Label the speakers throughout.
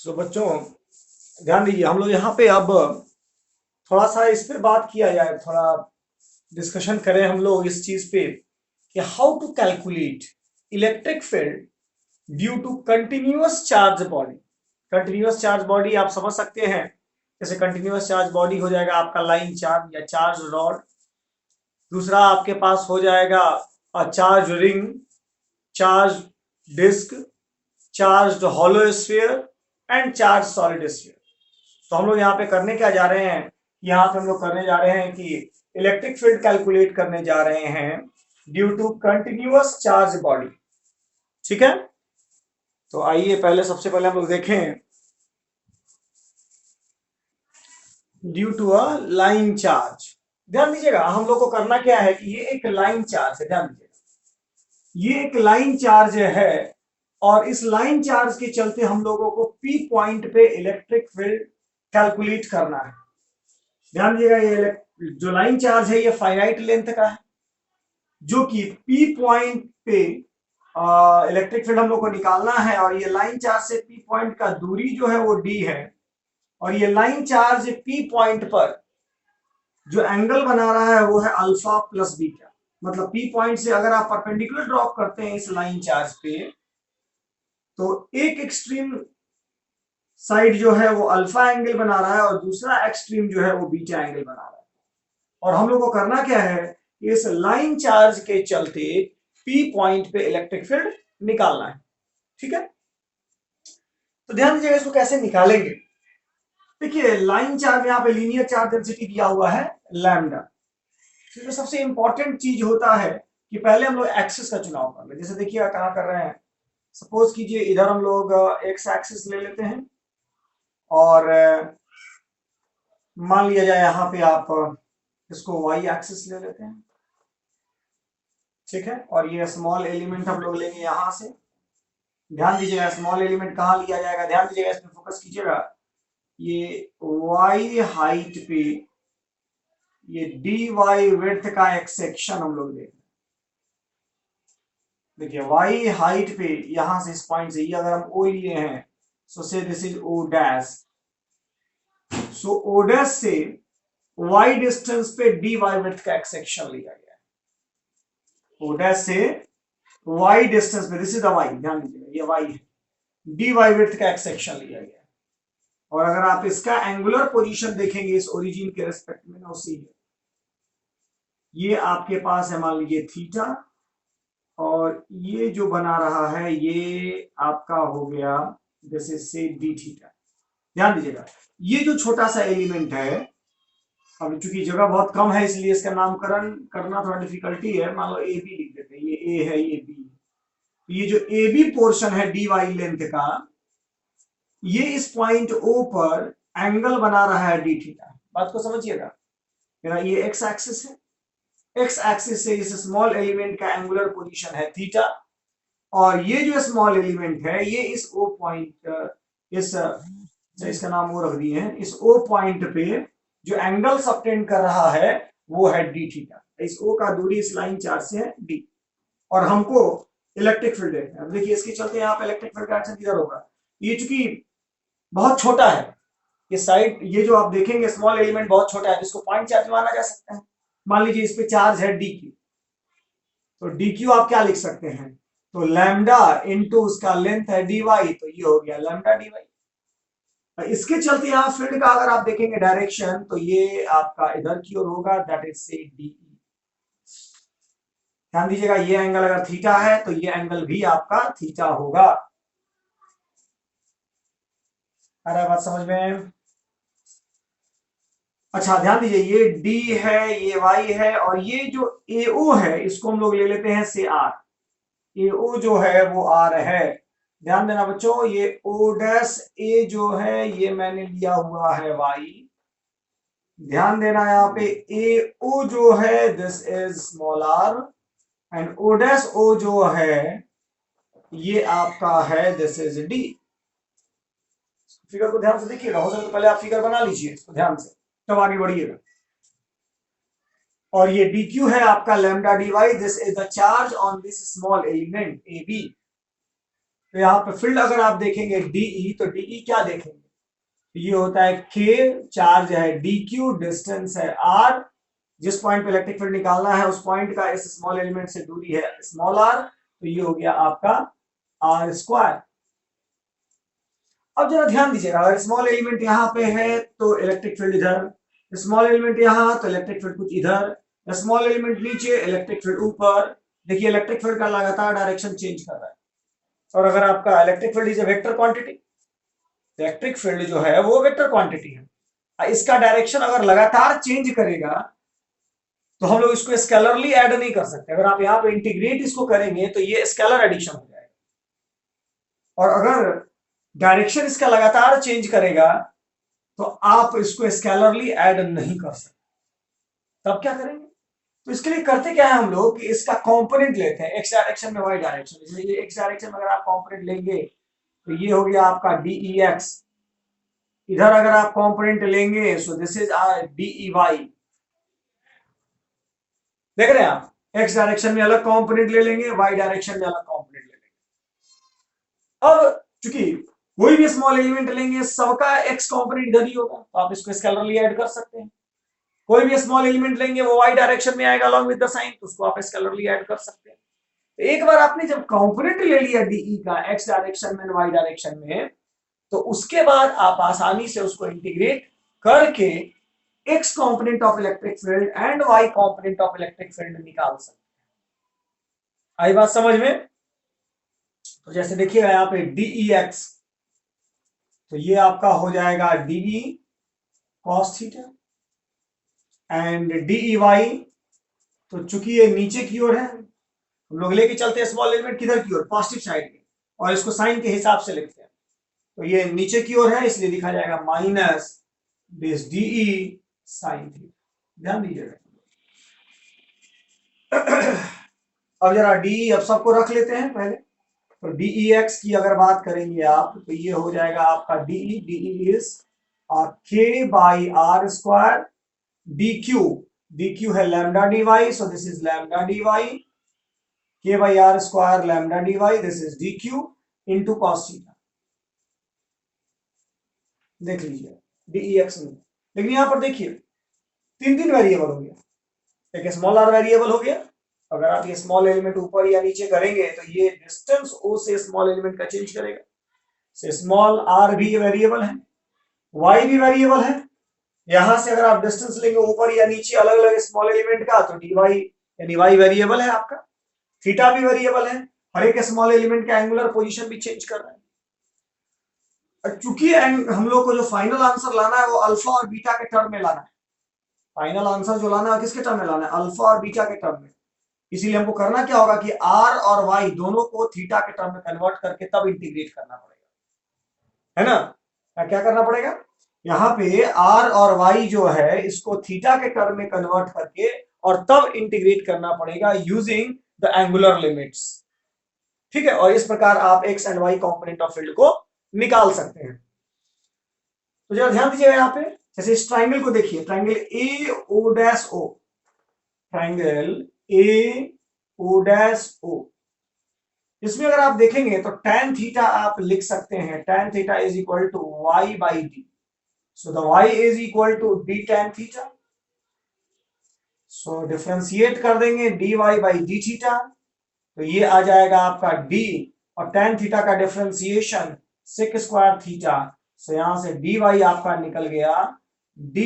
Speaker 1: बच्चों ध्यान दीजिए, हम लोग यहाँ पे अब थोड़ा सा इस पे बात किया जाए, थोड़ा डिस्कशन करें हम लोग इस चीज पे कि how to calculate electric field due to continuous charge body. Continuous charge body आप समझ सकते हैं, जैसे कंटिन्यूअस चार्ज बॉडी हो जाएगा आपका लाइन चार्ज या चार्ज रॉड। दूसरा आपके पास हो जाएगा charge ring, charge disc, charge hollow sphere and charge solid sphere. तो हम लोग यहाँ पे करने क्या जा रहे हैं, यहाँ पे हम लोग करने जा रहे हैं कि इलेक्ट्रिक फील्ड कैलकुलेट करने जा रहे हैं due to continuous charge body. ठीक है, तो आइए पहले सबसे पहले हम लोग देखें due to a line charge. ध्यान दीजिएगा, हम लोग को करना क्या है कि ये एक लाइन चार्ज है। ध्यान दीजिएगा, ये एक लाइन चार्ज है और इस लाइन चार्ज के चलते हम लोगों को पी पॉइंट पे इलेक्ट्रिक फील्ड कैलकुलेट करना है। ध्यान दीजिएगा, ये जो लाइन चार्ज है ये फाइनाइट लेंथ का है, जो कि पी पॉइंट पे इलेक्ट्रिक फील्ड हम लोग को निकालना है। और ये लाइन चार्ज से पी पॉइंट का दूरी जो है वो डी है, और ये लाइन चार्ज पी पॉइंट पर जो एंगल बना रहा है वो है अल्फा प्लस बीटा। मतलब पी पॉइंट से अगर आप परपेंडिकुलर ड्रॉप करते हैं इस लाइन चार्ज पे, तो एक एक्सट्रीम साइड जो है वो अल्फा एंगल बना रहा है और दूसरा एक्सट्रीम जो है वो बीटा एंगल बना रहा है। और हम लोग को करना क्या है, इस लाइन चार्ज के चलते पी पॉइंट पे इलेक्ट्रिक फील्ड निकालना है। ठीक है, तो ध्यान दीजिएगा इसको कैसे निकालेंगे। देखिए, लाइन चार्ज यहाँ पे लीनियर चार्ज डेंसिटी दिया हुआ है लैम्डा। तो सबसे इंपॉर्टेंट चीज होता है कि पहले हम लोग एक्सिस का चुनाव कर ले। जैसे देखिए कहाँ कर रहे हैं, सपोज कीजिए इधर हम लोग एक्स एक्सिस ले लेते हैं और मान लिया जाए यहाँ पे आप इसको वाई एक्सिस ले लेते हैं। ठीक है, और ये स्मॉल एलिमेंट हम लोग लेंगे यहां से। ध्यान दीजिएगा, स्मॉल एलिमेंट कहाँ लिया जाएगा, ध्यान दीजिएगा, इसमें फोकस कीजिएगा। ये वाई हाइट पे ये डी वाई विड्थ का एक सेक्शन हम लोग लेंगे। देखिए वाई हाइट पे यहां से इस पॉइंट से ये अगर हम ओ लिए हैं, सो से this is O dash. So O dash से वाई डिस्टेंस पे डी वाई विड्थ का एक सेक्शन लिया गया है। ओ डैश से वाई डिस्टेंस पे, दिस इज द वाई, ध्यान दीजिएगा ये वाई है, डी वाई विड्थ का एक सेक्शन लिया गया है। और अगर आप इसका एंगुलर पोजीशन देखेंगे इस ओरिजिन के रेस्पेक्ट में ना, उसी है, ये आपके पास है मान लीजिए थीटा, और ये जो बना रहा है ये आपका हो गया जैसे से डी थीटा। ध्यान दीजिएगा, ये जो छोटा सा एलिमेंट है, अब चूंकि जगह बहुत कम है इसलिए इसका नामकरण करना थोड़ा डिफिकल्टी है, मान लो ए बी लिख देते हैं, ये ए है ये बी। ये जो ए बी पोर्शन है डी वाई लेंथ का, ये इस पॉइंट ओ पर एंगल बना रहा है डी थीटा। बात को समझिएगा, मेरा ये एक्स एक्सिस है, एक्स एक्सिस से इस स्मॉल एलिमेंट का एंगुलर पोजीशन है थीटा, और ये जो स्मॉल एलिमेंट है ये इस ओ पॉइंट, इसका नाम वो रख दिए हैं, इस ओ पॉइंट पे जो एंगल सबटेंड कर रहा है वो है डी थीटा। इस ओ का दूरी इस लाइन चार्ज से है डी, और हमको इलेक्ट्रिक फील्ड देखना है। देखिए इसके चलते यहाँ पे इलेक्ट्रिक फील्ड डायरेक्शन किधर होगा, ये चूंकि बहुत छोटा है, ये साइड, ये जो आप देखेंगे स्मॉल एलिमेंट बहुत छोटा है, जिसको पॉइंट चार्ज माना जा सकता है। मान लीजिए इस पे चार्ज है डी क्यू, तो डी क्यू आप क्या लिख सकते हैं, तो लैम्डा इंटू उसका लेंथ है डी वाई, तो ये हो गया लैम्डा डी वाई। इसके चलते यहाँ फील्ड का अगर आप देखेंगे डायरेक्शन, तो ये आपका इधर की ओर होगा, दैट इज से डी। ध्यान दीजिएगा, ये एंगल अगर थीटा है तो ये एंगल भी आपका थीटा होगा। आ रहा है बात समझ में? अच्छा ध्यान दीजिए, ये डी है ये वाई है, और ये जो ए ओ है इसको हम लोग ले लेते हैं से आर। ए ओ जो है वो आर है। ध्यान देना बच्चों, ये ओ डैश ए जो है ये मैंने लिया हुआ है वाई। ध्यान देना यहाँ पे ए ओ जो है this is small R, and O dash O जो है ये आपका है दिस इज डी। फिगर को ध्यान से देखिएगा, हो सके तो पहले आप फिगर बना लीजिए इसको ध्यान से, तब आगे बढ़िएगा। और ये dq है आपका lambda dy, this is the charge on this small element A B. तो यहाँ पे फील्ड अगर आप देखेंगे डीई, तो डीई क्या देखेंगे, ये होता है के, चार्ज है डी क्यू, डिस्टेंस है आर, जिस पॉइंट पे इलेक्ट्रिक फील्ड निकालना है उस पॉइंट का इस स्मॉल एलिमेंट से दूरी है स्मॉल आर, तो ये हो गया आपका आर स्क्वायर। अब जरा ध्यान दीजिएगा, अगर स्मॉल एलिमेंट यहाँ पे है तो इलेक्ट्रिक फील्ड इधर, स्मॉल एलिमेंट यहाँ तो इलेक्ट्रिक फील्ड कुछ इधर, स्मॉल एलिमेंट नीचे इलेक्ट्रिक फील्ड ऊपर। देखिए इलेक्ट्रिक फील्ड का लगातार डायरेक्शन चेंज कर रहा है। और अगर आपका electric field is a vector quantity, electric field जो है वो वेक्टर क्वांटिटी है, इसका डायरेक्शन अगर लगातार चेंज करेगा तो हम लोग इसको स्केलरली ऐड नहीं कर सकते। अगर आप यहाँ पे इंटीग्रेट इसको करेंगे तो ये स्केलर एडिशन हो जाएगा, और अगर डायरेक्शन इसका लगातार चेंज करेगा तो आप इसको स्केलरली ऐड नहीं कर सकते। तब क्या करेंगे, तो इसके लिए करते क्या है हम लोग कि इसका कंपोनेंट लेते हैं, एक्स डायरेक्शन में वाई डायरेक्शन। जैसे एक्स डायरेक्शन में अगर आप कंपोनेंट लेंगे तो ये हो गया आपका डीई एक्स, इधर अगर आप कंपोनेंट लेंगे सो दिस इज डीई वाई। देख रहे हैं आप, एक्स डायरेक्शन में अलग कंपोनेंट ले लेंगे, वाई डायरेक्शन में अलग कंपोनेंट ले लेंगे। अब चूंकि कोई भी स्मॉल एलिमेंट लेंगे सबका एक्स कंपोनेंट इधर ही होगा, तो आप इसको स्केलरली ऐड कर सकते हैं। कोई भी स्मॉल एलिमेंट लेंगे वो वाई डायरेक्शन में आएगा अलॉन्ग विद द साइन, तो उसको आप स्केलरली ऐड कर सकते हैं। एक बार आपने जब कंपोनेंट ले लिया डीई का एक्स डायरेक्शन में वाई डायरेक्शन में, तो उसके बाद आप आसानी से उसको इंटीग्रेट करके x component of electric field and y component of electric field निकाल सकते हैं। आई बात समझ में? तो जैसे देखिएगा यहाँ पे डीई एक्स, तो ये आपका हो जाएगा d E cos theta, and d E y, तो चूंकि ये नीचे की ओर है हम लोग लेके चलते हैं स्मॉल एलिमेंट किधर की ओर, पॉजिटिव साइड की, और इसको साइन के हिसाब से लिखते हैं। तो ये नीचे की ओर है इसलिए लिखा जाएगा minus base d E sine theta. ध्यान दीजिएगा। अब जरा डी अब सबको रख लेते हैं पहले। तो डीई एक्स की अगर बात करेंगे आप तो ये हो जाएगा आपका D E, D E is K by R square, D Q है lambda D Y, so this is lambda D Y, K by R square lambda D Y, this is D Q into cos theta. देख लीजिए DE x में, लेकिन यहां पर देखिए तीन variable हो गया, एक स्मॉल आर वेरिएबल हो गया। अगर आप ये स्मॉल एलिमेंट ऊपर या नीचे करेंगे तो ये डिस्टेंस ओ से स्मॉल एलिमेंट का चेंज करेगा, से स्मॉल आर भी वेरिएबल है, वाई भी वेरिएबल है। यहां से अगर आप डिस्टेंस लेंगे ऊपर या नीचे अलग अलग स्मॉल एलिमेंट का तो डी वाई यानी वाई वेरिएबल है आपका, थीटा भी वेरिएबल है, हर एक स्मॉल एलिमेंट का एंगुलर पोजीशन भी चेंज कर रहा है। चूंकि हम लोग को जो फाइनल आंसर लाना है वो अल्फा और बीटा के टर्म में लाना है, फाइनल आंसर जो लाना है किसके टर्म में लाना है, अल्फा और बीटा के टर्म में। इसीलिए हमको करना क्या होगा कि आर और वाई दोनों को थीटा के टर्म में कन्वर्ट करके तब इंटीग्रेट करना पड़ेगा, है ना। क्या करना पड़ेगा, यहाँ पे आर और वाई जो है इसको थीटा के टर्म में कन्वर्ट करके और तब इंटीग्रेट करना पड़ेगा यूजिंग द एंगुलर लिमिट्स। ठीक है, और इस प्रकार आप x and y component of field को निकाल सकते हैं। तो जरा ध्यान दीजिएगा यहाँ पे, जैसे इस ट्राइंगल को देखिए, triangle A O dash O, triangle A O dash O, इसमें अगर आप देखेंगे तो tan थीटा आप लिख सकते हैं, tan theta is equal to y by d, so the y is equal to d tan theta. So differentiate कर देंगे dy बाई डी थीटा, तो ये आ जाएगा आपका d, और tan थीटा का differentiation sec square theta, so यहां से dy आपका निकल गया d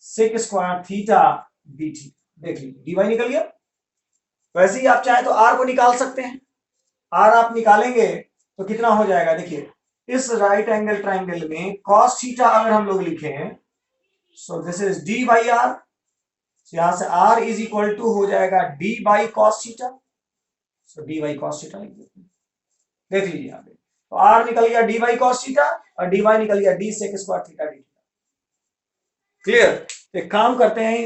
Speaker 1: sec square theta D theta. देख लीजिए dy निकल गया। वैसे ही आप चाहे तो r को निकाल सकते हैं, आर आप निकालेंगे तो कितना हो जाएगा, देखिए इस राइट एंगल ट्राइंगल में cos थीटा अगर हम लोग लिखें, so this is d by r, यहां से r इज इक्वल टू हो जाएगा d by cos theta, so d by cos theta लिख देते हैं। देख लीजिए यहाँ पे, तो r निकल गया d बाई cos थीटा और dy निकल गया d sec square theta D theta. Clear. एक काम करते हैं,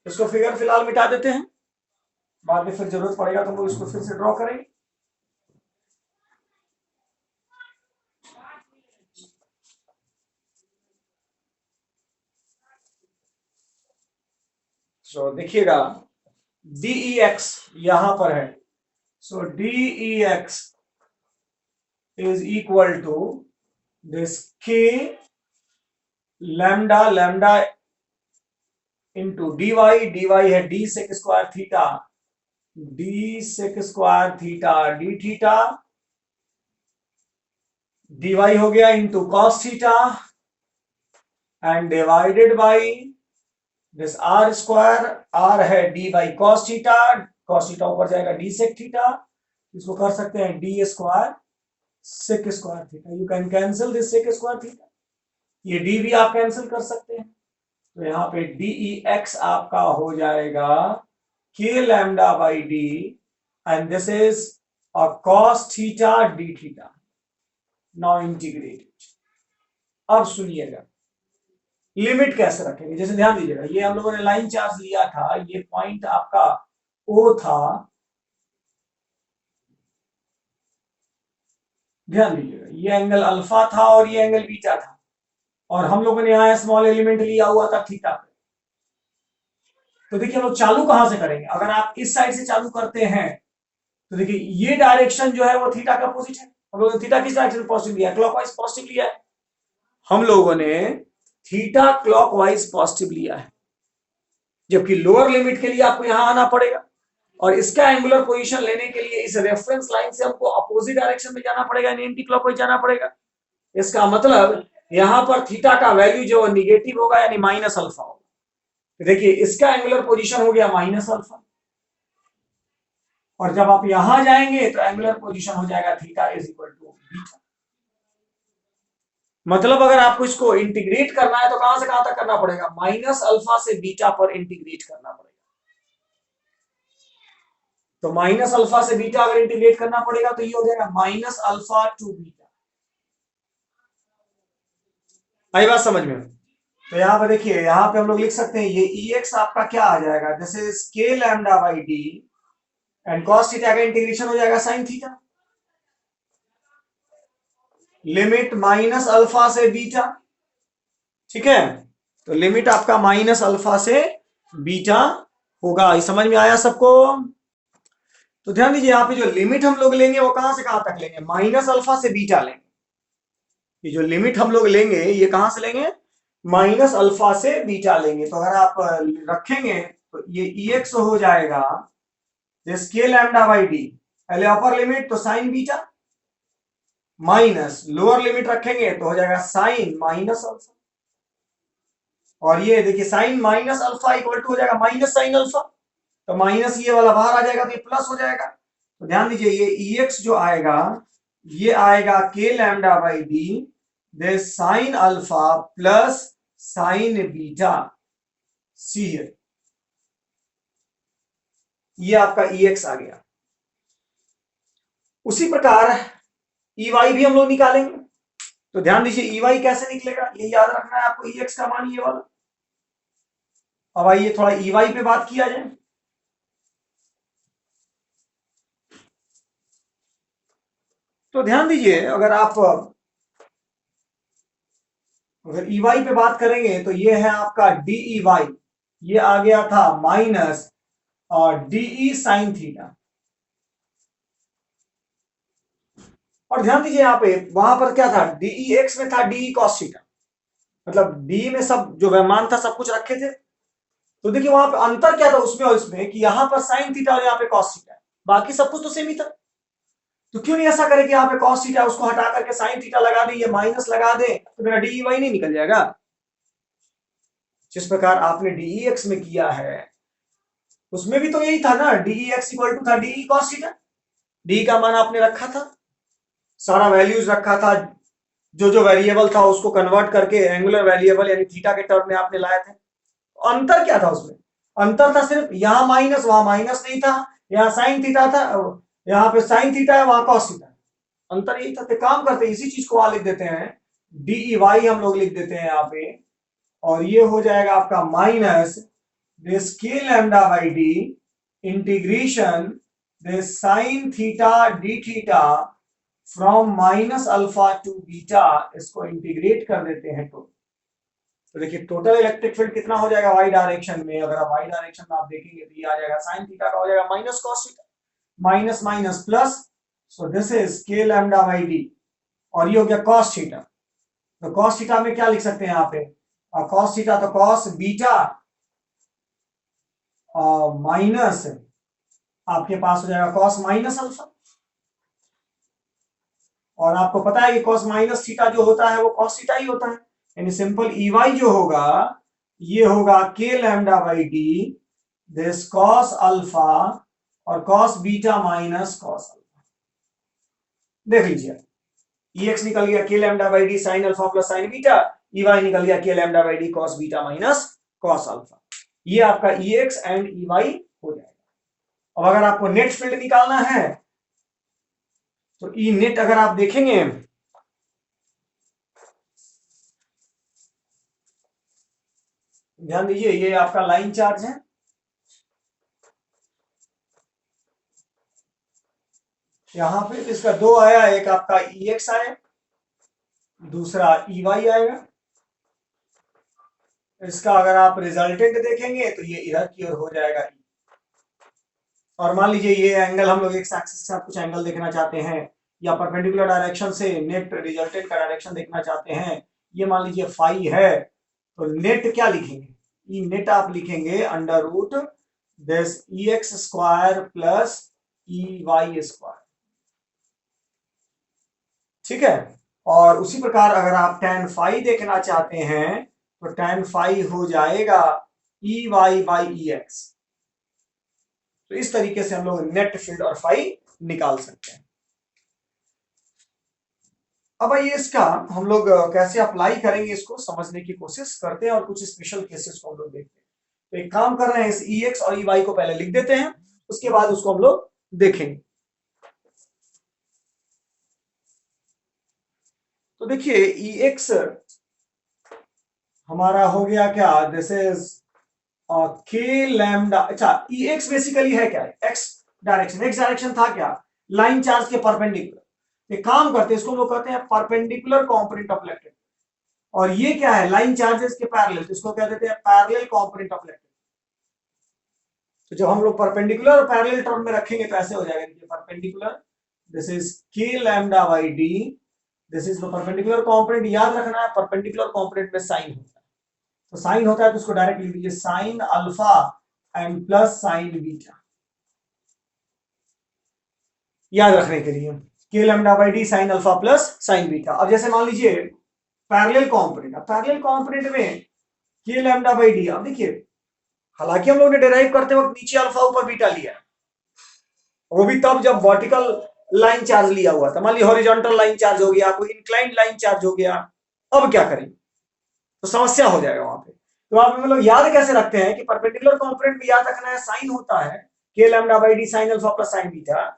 Speaker 1: इसको फिगर फिलहाल मिटा देते हैं, बाद में फिर जरूरत पड़ेगा तो हम लोग इसको फिर से ड्रॉ करेंगे। सो देखिएगा डीई एक्स यहां पर है, so D E X is equal to this k lambda into dy है d sec square theta, D sec square theta D theta, dy हो गया into cos theta and divided by this R square, R है D by cos theta ऊपर जाएगा D sec theta, इसको कर सकते हैं D square sec square theta, you can cancel this sec square theta, ये डी भी आप कैंसिल कर सकते हैं, तो यहाँ पे डी एक्स आपका हो जाएगा के lambda by D and this is a cos theta D theta. Now integrate, अब सुनिएगा लिमिट कैसे रखेंगे, जैसे ध्यान दीजिएगा ये हम लोगों ने लाइन चार्ज लिया था, ये पॉइंट आपका ओ था, ध्यान दीजिएगा ये एंगल अल्फा था और ये एंगल बीटा था, और हम लोगों ने यहां स्मॉल एलिमेंट लिया हुआ था थीटा पे। तो देखिए हम लोग चालू कहां से करेंगे, अगर आप इस साइड से चालू करते हैं तो देखिए ये डायरेक्शन जो है वो थीटा का अपोजिट है, हम लोगों ने थीटा किस डायरेक्शन पॉजिटिव लिया है, क्लॉकवाइज पॉजिटिव लिया है, हम लोगों ने थीटा क्लॉकवाइज पॉजिटिव लिया है, जबकि लोअर लिमिट के लिए आपको यहां आना पड़ेगा, और इसका एंगुलर पोजीशन लेने के लिए इस रेफरेंस लाइन से हमको अपोजिट डायरेक्शन में जाना पड़ेगा, एंटी क्लॉकवाइज जाना पड़ेगा। इसका मतलब यहां पर थीटा का वैल्यू जो निगेटिव होगा यानी माइनस अल्फा होगा, तो देखिए इसका एंगुलर पोजीशन हो गया माइनस अल्फा, और जब आप यहां जाएंगे तो एंगुलर पोजीशन हो जाएगा theta is equal to beta. मतलब अगर आपको इसको इंटीग्रेट करना है तो कहां से कहां तक करना पड़ेगा, माइनस अल्फा से बीटा पर इंटीग्रेट करना पड़ेगा, तो माइनस अल्फा से बीटा अगर इंटीग्रेट करना पड़ेगा तो ये हो जाएगा माइनस अल्फा टू बीटा। आई बात समझ में, तो यहां पर देखिए यहां पे हम लोग लिख सकते हैं ये ई एक्स आपका क्या आ जाएगा, दिस इज के lambda by D and cos theta का इंटीग्रेशन हो जाएगा sine theta, limit minus alpha से बीटा, ठीक है, तो लिमिट आपका माइनस अल्फा से बीटा होगा, ये समझ में आया सबको। तो ध्यान दीजिए यहाँ पे जो लिमिट हम लोग लेंगे वो कहां से कहां तक लेंगे, माइनस अल्फा से बीटा लेंगे, ये जो लिमिट हम लोग लेंगे ये कहां से लेंगे, माइनस अल्फा से बीटा लेंगे, तो अगर आप रखेंगे तो ये ई एक्स हो जाएगा के लैम्डा बाई डी, पहले अपर लिमिट तो sign beta, minus lower limit रखेंगे तो हो जाएगा साइन माइनस अल्फा, और ये देखिए sine minus alpha equal to हो जाएगा माइनस साइन अल्फा, तो माइनस ये वाला बाहर आ जाएगा तो ये प्लस हो जाएगा, तो ध्यान दीजिए ये ई एक्स जो आएगा ये आएगा K lambda by D the sine alpha plus sine beta, सी है ये आपका ई एक्स आ गया। उसी प्रकार ई वाई भी हम लोग निकालेंगे, तो ध्यान दीजिए ई वाई कैसे निकलेगा, ये याद रखना है आपको, ई एक्स का मान ये वाला। अब आइए थोड़ा ई वाई पे बात किया जाए, तो ध्यान दीजिए अगर ई वाई पे बात करेंगे तो ये है आपका डी ई वाई, ये आ गया था माइनस और डीई साइन थीटा, और ध्यान दीजिए यहाँ पे वहां पर क्या था, डीई एक्स में था डीई कॉस थीटा, मतलब डी में सब जो व्यमान था सब कुछ रखे थे, तो देखिए वहां पे अंतर क्या था उसमें और इसमें कि यहाँ पर साइन थीटा और यहाँ पे कॉस थीटा, बाकी सब कुछ तो सेम ही था, तो क्यों नहीं ऐसा करे कि यहाँ पे कॉस थीटा उसको हटा करके साइन थीटा लगा दे, ये माइनस लगा दे, तो मेरा डीई वाई नहीं निकल जाएगा, जिस प्रकार आपने डीई एक्स में किया है उसमें भी तो यही था ना, डीई एक्स इक्वल टू था डीई कॉस थीटा, डी का मान आपने रखा था, सारा वैल्यूज रखा था, जो जो वेरिएबल था उसको कन्वर्ट करके एंगुलर वेरिएबल यानी थीटा के टर्म में आपने लाए थे, अंतर क्या था उसमें, अंतर था सिर्फ यहाँ माइनस वहां माइनस नहीं था, यहाँ साइन थीटा था, यहाँ पे साइन थीटा है वहां कॉस थीटा, अंतर यही था, तो काम करते हैं इसी चीज को वहां लिख देते हैं, डी वाई हम लोग लिख देते हैं यहाँ पे, और ये हो जाएगा आपका माइनस दिस के lambda by D integration this sine theta D theta from minus alpha two beta, इसको इंटीग्रेट कर देते हैं तो देखिए टोटल इलेक्ट्रिक फील्ड कितना हो जाएगा वाई डायरेक्शन में, अगर आप वाई डायरेक्शन में आप देखेंगे तो ये आ जाएगा साइन थीटा का हो जाएगा minus cos theta, minus minus plus, so this is के लैम्डा बाई डी, और ये हो गया कॉस थीटा। तो कॉस थीटा में क्या लिख सकते हैं यहाँ पे, कॉस थीटा तो कॉस बीटा माइनस आपके पास हो जाएगा कॉस माइनस अल्फा। और आपको पता है कि कॉस माइनस थीटा जो होता है वो कॉस थीटा ही होता है, यानी सिंपल ईवाई जो होगा ये होगा K lambda by D this cos alpha और cos beta minus cos alpha. देख लीजिए एक्स निकल गया K lambda by D sine alpha plus sine beta, E Y निकल गया K lambda by D cos beta minus cos alpha. ये आपका x and EY हो जाएगा। अब अगर आपको नेट फील्ड निकालना है तो ई नेट अगर आप देखेंगे ध्यान दीजिए ये आपका लाइन चार्ज है, यहां पे इसका दो आया, एक आपका एक्स आया दूसरा ईवाई आएगा। इसका अगर आप रिजल्टेंट देखेंगे तो ये इधर की ओर हो जाएगा। और मान लीजिए ये एंगल हम लोग एक्स एक्सिस के साथ कुछ एंगल देखना चाहते हैं या परपेंडिकुलर डायरेक्शन से नेट रिजल्टेंट का डायरेक्शन देखना चाहते हैं, ये मान लीजिए फाई है, तो नेट क्या लिखेंगे, ई नेट आप लिखेंगे under root this E x square plus E y square. ठीक है। और उसी प्रकार अगर आप tan फाई देखना चाहते हैं तो tan फाई हो जाएगा E y by E x. तो इस तरीके से हम लोग नेट फील्ड और फाई निकाल सकते हैं। अब आइए इसका हम लोग कैसे अप्लाई करेंगे इसको समझने की कोशिश करते हैं और कुछ स्पेशल केसेस को हम लोग देखते हैं। तो एक काम कर रहे हैं इस ई एक्स और ई वाई को पहले लिख देते हैं, उसके बाद उसको हम लोग देखेंगे। तो देखिए ई एक्स हमारा हो गया क्या, दिस इज के लैम्डा। अच्छा ई एक्स बेसिकली है क्या, एक्स डायरेक्शन, एक्स डायरेक्शन था क्या, लाइन चार्ज के परपेंडिकुलर। एक काम करते हैं इसको हम लोग कहते हैं परपेंडिकुलर कॉम्पोनेंट ऑफ इलेक्ट्रिक, और ये क्या है लाइन चार्जेस के पैरेलल, तो इसको क्या देते हैं पैरेलल कॉम्पोनेंट ऑफ इलेक्ट्रिक। तो जब हम लोग परपेंडिकुलर और पैरेलल टर्म में रखेंगे तो ऐसे हो जाएगा, देखिए परपेंडिकुलर दिस इज के lambda by D, this is the perpendicular component. याद रखना है परपेंडिकुलर कॉम्पोनेंट में साइन होता है, तो साइन होता है तो उसको डायरेक्ट लिख दीजिए sine alpha and plus sine beta, याद रखने के लिए के lambda by D sine alpha plus sine beta. अब जैसे मान लीजिए पैरेलल कॉम्पोनेंट, पैरेलल कॉम्पोनेंट में के लैम्डा बाई डी, अब देखिए हालांकि हम लोग ने डिराइव करते वक्त नीचे अल्फा ऊपर बीटा लिया, वो भी तब जब वर्टिकल लाइन चार्ज लिया हुआ था। मान लीजिए हॉरिजॉन्टल लाइन चार्ज हो गया, कोई इंक्लाइंड लाइन चार्ज हो गया, अब क्या करें, तो समस्या हो जाएगा वहां पे। तो आप हम लोग याद कैसे रखते हैं कि परपेंडिकुलर कॉम्पोनेंट में याद रखना है साइन होता है के lambda by D sine alpha plus sine beta.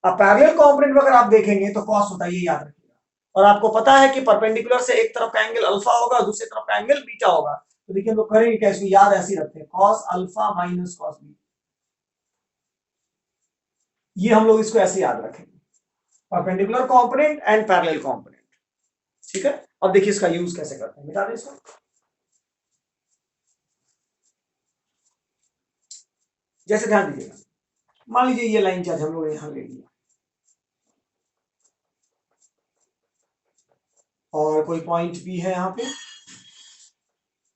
Speaker 1: अब पैरेलल कॉम्पोनेंट में अगर आप देखेंगे तो कॉस होता है, ये याद रखिएगा। और आपको पता है कि परपेंडिकुलर से एक तरफ का एंगल अल्फा होगा, दूसरी तरफ का एंगल बीटा होगा। तो देखिए हम लोग करेंगे क्या, इसको याद ऐसे ही रखते हैं cos alpha minus cos beta, ये हम लोग इसको ऐसे याद रखेंगे perpendicular component and parallel component. ठीक है। अब देखिए इसका यूज कैसे करते हैं, मिटा दें इसको। जैसे ध्यान दीजिएगा, मान लीजिए ये लाइन चार्ज हम लोग यहां ले लिया और कोई पॉइंट भी है यहां पे,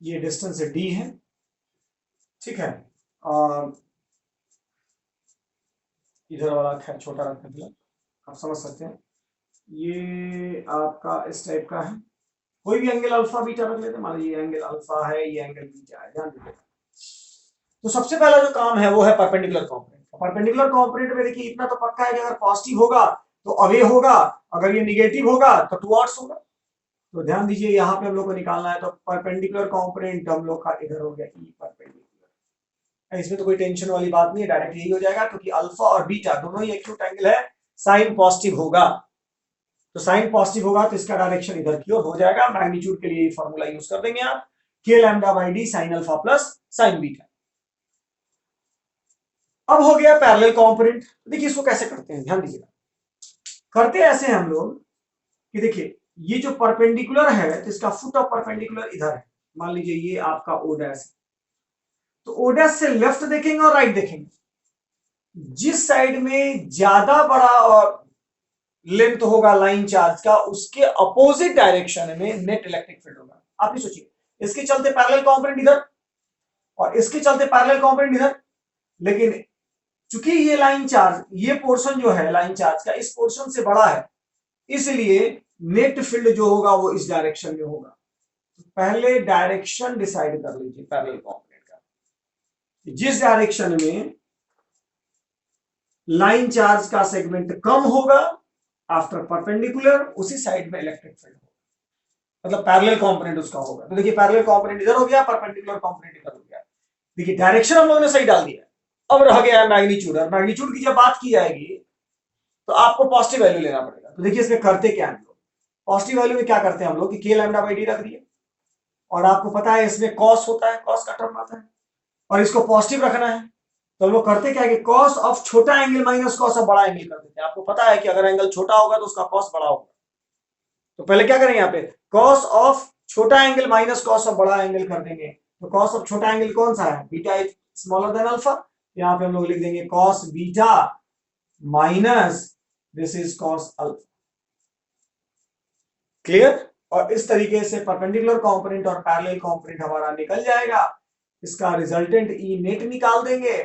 Speaker 1: ये डिस्टेंस डी है। ठीक है। और इधर वाला खैर छोटा रखने के लिए आप समझ सकते हैं, ये आपका इस टाइप का है, कोई भी एंगल अल्फा बीटा रख लेते हैं। मान लीजिए ये एंगल अल्फा है, ये एंगल बीटा है, ध्यान दीजिए। तो सबसे पहला जो काम है वो है परपेंडिकुलर कंपोनेंट। परपेंडिकुलर कंपोनेंट में देखिए इतना तो पक्का है कि अगर पॉजिटिव होगा तो अवे होगा, अगर ये निगेटिव होगा तो टुवर्ड्स होगा। तो ध्यान दीजिए यहाँ पे हम लोग को निकालना है, तो परपेंडिकुलर कंपोनेंट हम लोग का इधर हो गया ई परपेंडिकुलर। इसमें तो कोई टेंशन वाली बात नहीं है, डायरेक्ट यही हो जाएगा क्योंकि अल्फा और बीटा दोनों ही एक्यूट एंगल है, साइन पॉजिटिव होगा। तो साइन पॉजिटिव होगा तो इसका डायरेक्शन इधर की ओर हो जाएगा। मैग्नीट्यूड के लिए फॉर्मूला यूज कर देंगे आप, के lambda by D sine alpha plus sine beta. अब हो गया पैरेलल कंपोनेंट। देखिए इसको कैसे करते हैं, ध्यान दीजिएगा। करते ऐसे हैं हम लोग कि देखिए ये जो परपेंडिकुलर है तो इसका फुट ऑफ परपेंडिकुलर इधर है, मान लीजिए ये आपका ओ डैश, तो ओ डैश से लेफ्ट देखेंगे और राइट देखेंगे, जिस साइड में ज्यादा बड़ा और लेंथ होगा लाइन चार्ज का, उसके अपोजिट डायरेक्शन में नेट इलेक्ट्रिक फील्ड होगा। आप ही सोचिए, इसके चलते पैरेलल कंपोनेंट इधर और इसके चलते पैरेलल कंपोनेंट इधर, लेकिन चूंकि ये लाइन चार्ज, ये पोर्शन जो है लाइन चार्ज का इस पोर्शन से बड़ा है, इसलिए नेट फील्ड जो होगा वो इस डायरेक्शन में होगा। तो पहले डायरेक्शन डिसाइड कर लीजिए पैरेलल कंपोनेंट का, जिस डायरेक्शन में लाइन चार्ज का सेगमेंट कम होगा आफ्टर परपेंडिकुलर, उसी साइड में इलेक्ट्रिक फील्ड होगा, मतलब पैरेलल कंपोनेंट उसका होगा। तो देखिए पैरेलल कंपोनेंट इधर हो गया, परपेंडिकुलर कंपोनेंट इधर हो गया। देखिए डायरेक्शन हम लोगों ने सही डाल दिया, अब रह गया है मैग्नीट्यूड, और मैग्नीट्यूड की जब बात की जाएगी तो आपको पॉजिटिव वैल्यू लेना पड़ेगा। तो देखिए इसमें करते क्या है हम लोग, पॉजिटिव वैल्यू में क्या करते हैं हम लोग कि के लैम्डा बाई डी रख दिए, और आपको पता है इसमें कॉस होता है, कॉस का टर्म आता है, और इसको पॉजिटिव रखना है। तो हम लोग करते क्या है कि कॉस ऑफ छोटा एंगल माइनस कॉस ऑफ बड़ा एंगल कर देते हैं। आपको पता है कि अगर एंगल छोटा होगा तो उसका कॉस बड़ा होगा, तो पहले क्या करेंगे, यहाँ पे कॉस ऑफ छोटा एंगल माइनस कॉस ऑफ बड़ा एंगल कर देंगे। तो कॉस ऑफ छोटा एंगल कौन सा है, beta is smaller than alpha, यहाँ पे हम लोग लिख देंगे cos beta minus this is cos alpha. Clear. और इस तरीके से परपेंडिकुलर कंपोनेंट और पैरेलल कंपोनेंट हमारा निकल जाएगा, इसका रिजल्टेंट ई नेट निकाल देंगे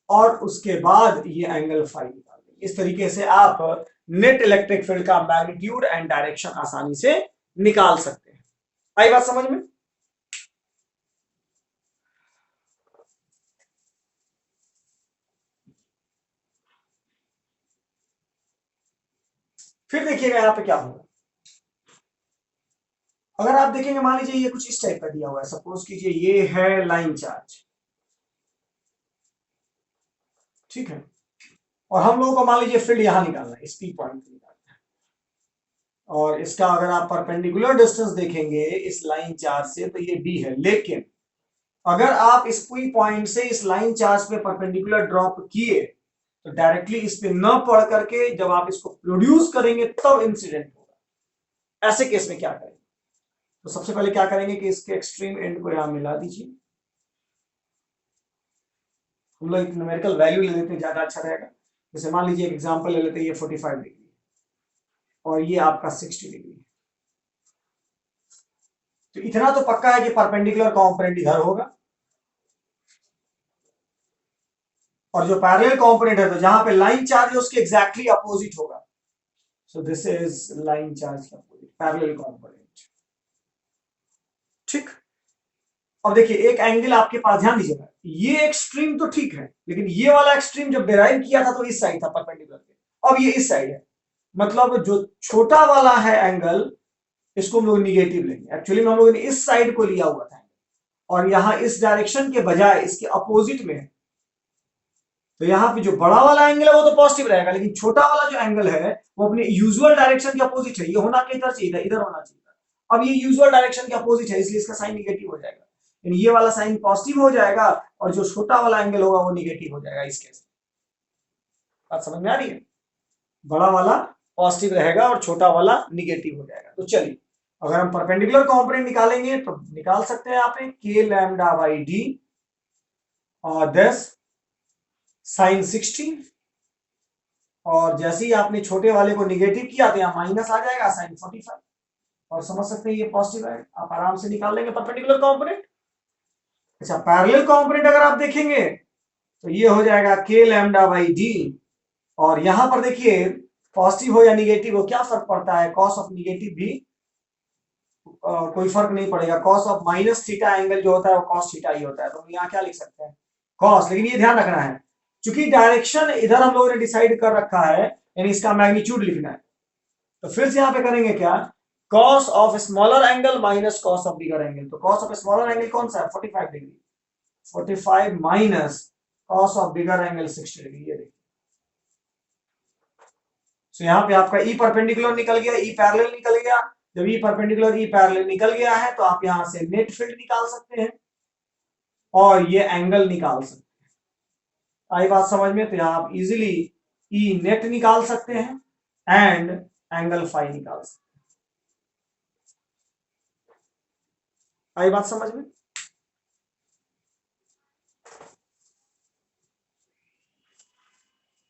Speaker 1: और उसके बाद ये एंगल फाई निकाल देंगे। इस तरीके से आप नेट इलेक्ट्रिक फील्ड का मैग्नीट्यूड एंड डायरेक्शन आसानी से निकाल सकते हैं। आई बात समझ में। फिर देखिएगा यहां पे क्या होगा, अगर आप देखेंगे मान लीजिए ये कुछ इस टाइप का दिया हुआ है, सपोज कीजिए ये है लाइन चार्ज, ठीक है, और हम लोगों को मान लीजिए फील्ड यहां निकालना है, इस पी पॉइंट पे निकालना है, और इसका अगर आप परपेंडिकुलर डिस्टेंस देखेंगे इस लाइन चार्ज से तो ये डी है, लेकिन अगर आप इस पी पॉइंट से इस लाइन चार्ज पे परपेंडिकुलर ड्रॉप किए तो डायरेक्टली इस पे न पढ़ करके जब आप इसको प्रोड्यूस करेंगे तब इंसिडेंट होगा। ऐसे केस में क्या करेंगे, तो सबसे पहले क्या करेंगे कि इसके एक्सट्रीम एंड को यहां मिला दीजिए, हम लोग एक न्यूमेरिकल वैल्यू ले लेते हैं, ज्यादा अच्छा रहेगा। जैसे मान लीजिए एक एग्जांपल ले लेते हैं, ये 45 डिग्री और ये आपका 60 डिग्री, तो इतना तो पक्का है कि परपेंडिकुलर कंपोनेंट इधर होगा, और जो पैरेलल कंपोनेंट है तो जहां पे लाइन चार्ज है उसके एग्जैक्टली अपोजिट होगा। So this is line charge का पैरेलल कंपोनेंट, ठीक। अब देखिए एक एंगल आपके पास, ध्यान दीजिएगा, ये एक्सट्रीम तो ठीक है, लेकिन ये वाला एक्सट्रीम जब डिराइव किया था तो इस साइड था परपेंडिकुलर के, अब ये इस साइड है, मतलब जो छोटा वाला है एंगल इसको हम लोग निगेटिव लेंगे। एक्चुअली में हम लोगों ने इस साइड को लिया हुआ था और यहां इस डायरेक्शन के बजाय इसके अपोजिट में है, तो यहां पे जो बड़ा वाला एंगल है वो तो पॉजिटिव रहेगा, लेकिन छोटा वाला जो एंगल है वो अपने यूजुअल डायरेक्शन के अपोजिट है, ये होना किधर चाहिए था, इधर होना चाहिए था। अब ये यूजुअल डायरेक्शन के अपोजिट है इसलिए इसका साइन निगेटिव हो जाएगा, ये वाला साइन पॉजिटिव हो जाएगा और जो छोटा वाला एंगल होगा वो निगेटिव हो जाएगा। इस केस में बात समझ में आ रही है, बड़ा वाला पॉजिटिव रहेगा और छोटा वाला निगेटिव हो जाएगा। तो चलिए अगर हम परपेंडिकुलर कंपोनेंट निकालेंगे तो निकाल सकते हैं यहाँ पे के लैम्डा बाई डी और दस साइन 60, और जैसे ही आपने छोटे वाले को निगेटिव किया तो यहाँ माइनस आ जाएगा साइन 45, और समझ सकते हैं ये पॉजिटिव है, आप आराम से निकाल लेंगे परपेंडिकुलर कंपोनेंट। अच्छा पैरेलल कंपोनेंट अगर आप देखेंगे तो ये हो जाएगा के लैम्डा बाई डी, और यहां पर देखिए पॉजिटिव हो या निगेटिव हो क्या फर्क पड़ता है, कॉस ऑफ निगेटिव भी कोई फर्क नहीं पड़ेगा, cos of minus theta angle जो होता है वो कॉस थीटा ही होता है, तो यहाँ क्या लिख सकते हैं कॉस, लेकिन ये ध्यान रखना है क्योंकि डायरेक्शन इधर हम लोगों ने डिसाइड कर रखा है, यानी इसका मैग्नीट्यूड लिखना है, तो फिर से यहाँ पे करेंगे क्या, cos of smaller angle minus cos of bigger angle, तो कॉस ऑफ स्मॉलर एंगल कौन सा है 45 degree, 45 minus cos of bigger angle 60 degree, ये देखिए। तो यहाँ पे आपका ई परपेंडिकुलर निकल गया, ई पैरेलल निकल गया, जब ई परपेंडिकुलर ई पैरेलल निकल गया है तो आप यहां से नेट फील्ड निकाल सकते हैं और ये एंगल निकाल सकते हैं। आई बात समझ में, तो यहां आप इजीली ई नेट निकाल सकते हैं एंड एंगल फाई निकाल सकते हैं। आई बात समझ में।